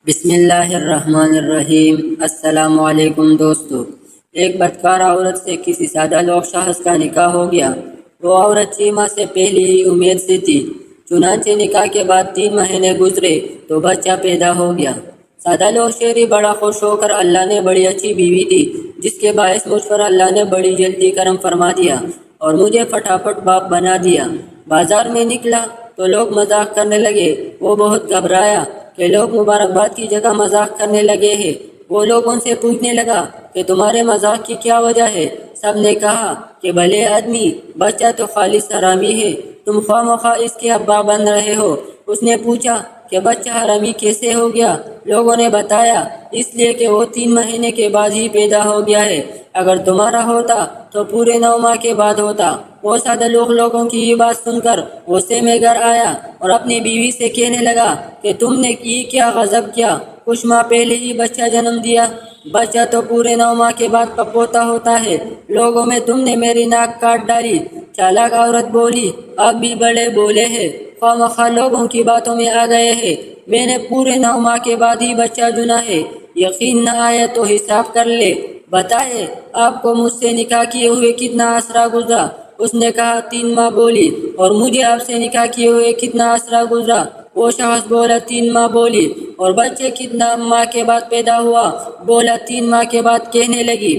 بسم اللہ الرحمن الرحیم۔ السلام علیکم دوستو۔ ایک بدکار عورت سے کسی سادہ لوگ شخص کا نکاح ہو گیا۔ وہ عورت 6 ماہ سے پہلے ہی امید سے تھی، چنانچہ نکاح کے بعد 3 مہینے گزرے تو بچہ پیدا ہو گیا۔ سادہ لوگ شہری بڑا خوش ہو کر اللہ نے بڑی اچھی بیوی دی، جس کے باعث مجھ پر اللہ نے بڑی جلدی کرم فرما دیا اور مجھے فٹافٹ باپ بنا دیا۔ بازار میں نکلا تو لوگ مذاق کرنے لگے۔ وہ بہت گھبرایا کہ لوگ مبارکباد کی جگہ مذاق کرنے لگے ہیں۔ وہ لوگ ان سے پوچھنے لگا کہ تمہارے مذاق کی کیا وجہ ہے؟ سب نے کہا کہ بھلے آدمی، بچہ تو خالص حرامی ہے، تم خواہ مخواہ اس کے ابا بن رہے ہو۔ اس نے پوچھا کہ بچہ حرامی کیسے ہو گیا؟ لوگوں نے بتایا اس لیے کہ وہ 3 مہینے کے بعد ہی پیدا ہو گیا ہے، اگر تمہارا ہوتا تو پورے 9 ماہ کے بعد ہوتا۔ وہ سادہ لوگوں کی یہ بات سن کر غصے میں گھر آیا اور اپنی بیوی سے کہنے لگا کہ تم نے یہ کیا غضب کیا، کچھ ماہ پہلے ہی بچہ جنم دیا، بچہ تو پورے 9 ماہ کے بعد پپوتا ہوتا ہے، لوگوں میں تم نے میری ناک کاٹ ڈالی۔ چالاک عورت بولی، آپ بھی بڑے بولے ہیں، خواہ مخواہ لوگوں کی باتوں میں آ گئے ہیں، میں نے پورے 9 ماہ کے بعد ہی بچہ چنا ہے، یقین نہ آئے تو حساب کر لے، بتائے آپ کو مجھ سے نکاح کیے ہوئے کتنا عرصہ گزرا؟ اس نے کہا 3 ماہ۔ بولی، اور مجھے آپ سے نکاح کیے ہوئے کتنا عرصہ گزرا؟ وہ شخص بولا 3 ماہ۔ بولی، اور بچے کتنا ماہ کے بعد پیدا ہوا؟ بولا 3 ماہ کے بعد۔ کہنے لگی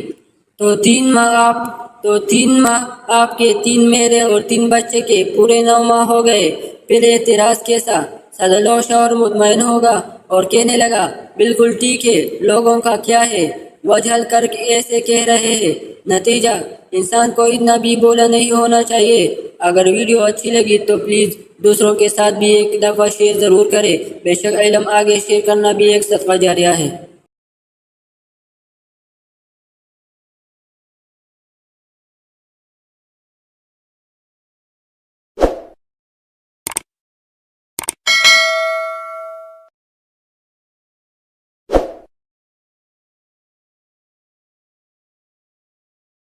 تو 3 ماہ آپ کے، 3 میرے اور 3 بچے کے، پورے 9 ماہ ہو گئے۔ پھر اعتراض کیسا؟ صدر شوہر مطمئن ہوگا اور کہنے لگا بالکل ٹھیک ہے، لوگوں کا کیا ہے، وجہل کر کے ایسے کہہ رہے ہیں۔ نتیجہ، انسان کو اتنا بھی بولا نہیں ہونا چاہیے۔ اگر ویڈیو اچھی لگی تو پلیز دوسروں کے ساتھ بھی ایک دفعہ شیئر ضرور کریں، بے شک علم آگے شیئر کرنا بھی ایک صدقہ جاریہ ہے۔